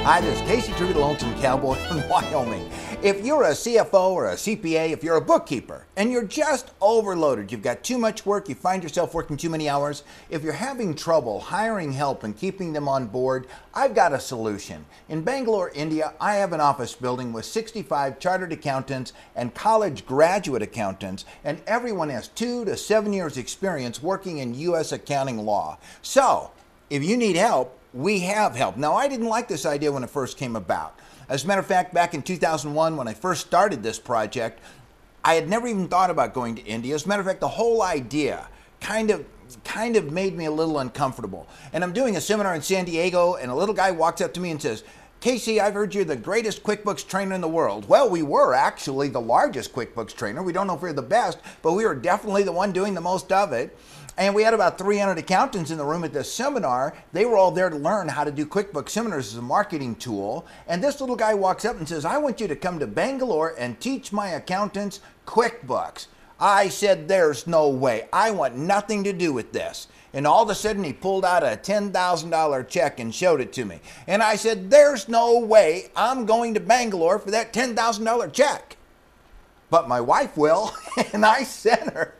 Hi, this is Casey Truby, the Lonesome Cowboy from Wyoming. If you're a CFO or a CPA, if you're a bookkeeper, and you're just overloaded, you've got too much work, you find yourself working too many hours, if you're having trouble hiring help and keeping them on board, I've got a solution. In Bangalore, India, I have an office building with 65 chartered accountants and college graduate accountants, and everyone has 2 to 7 years experience working in U.S. accounting law. So, if you need help, we have help. Now, I didn't like this idea when it first came about. As a matter of fact, back in 2001, when I first started this project, I had never even thought about going to India. As a matter of fact, the whole idea kind of made me a little uncomfortable. And I'm doing a seminar in San Diego, and a little guy walks up to me and says, "Casey, I've heard you're the greatest QuickBooks trainer in the world." Well, we were actually the largest QuickBooks trainer. We don't know if we're the best, but we were definitely the one doing the most of it. And we had about 300 accountants in the room at this seminar. They were all there to learn how to do QuickBooks seminars as a marketing tool. And this little guy walks up and says, "I want you to come to Bangalore and teach my accountants QuickBooks." I said, "There's no way. I want nothing to do with this." And all of a sudden, he pulled out a $10,000 check and showed it to me. And I said, "There's no way I'm going to Bangalore for that $10,000 check. But my wife will," and I sent her.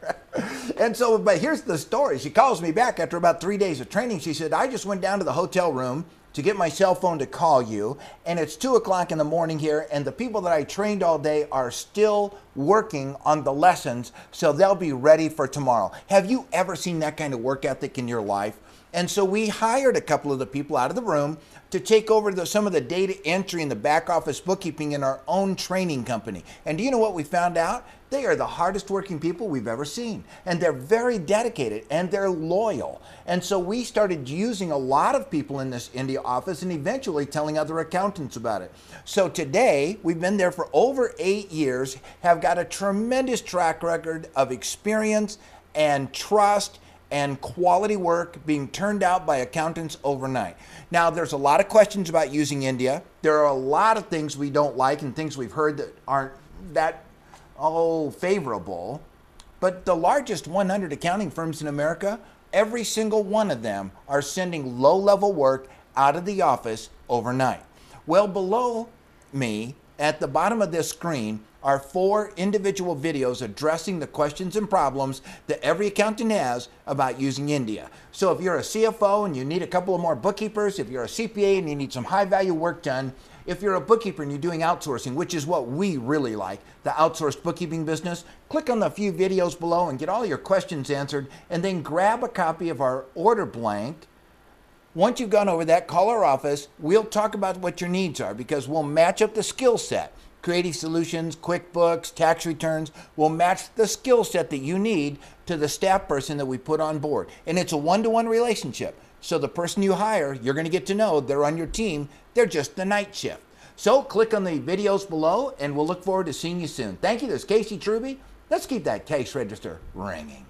And so, but here's the story. She calls me back after about 3 days of training. She said, "I just went down to the hotel room to get my cell phone to call you, and it's 2 o'clock in the morning here, and the people that I trained all day are still working on the lessons, so they'll be ready for tomorrow." Have you ever seen that kind of work ethic in your life? And so we hired a couple of the people out of the room to take over some of the data entry and the back office bookkeeping in our own training company. And do you know what we found out? They are the hardest working people we've ever seen. And they're very dedicated and they're loyal. And so we started using a lot of people in this India office and eventually telling other accountants about it. So today, we've been there for over 8 years, have got a tremendous track record of experience and trust and quality work being turned out by accountants overnight. Now, there's a lot of questions about using India. There are a lot of things we don't like and things we've heard that aren't that, favorable. But the largest 100 accounting firms in America, every single one of them are sending low-level work out of the office overnight. Well, below me, at the bottom of this screen, are 4 individual videos addressing the questions and problems that every accountant has about using India. So if you're a CFO and you need a couple of more bookkeepers, if you're a CPA and you need some high-value work done, if you're a bookkeeper and you're doing outsourcing, which is what we really like, the outsourced bookkeeping business, click on the few videos below and get all your questions answered, and then grab a copy of our order blank. Once you've gone over that, call our office. We'll talk about what your needs are because we'll match up the skill set. Creative Solutions, QuickBooks, tax returns will match the skill set that you need to the staff person that we put on board. And it's a one-to-one relationship. So the person you hire, you're going to get to know they're on your team. They're just the night shift. So click on the videos below and we'll look forward to seeing you soon. Thank you. This is Casey Truby. Let's keep that cash register ringing.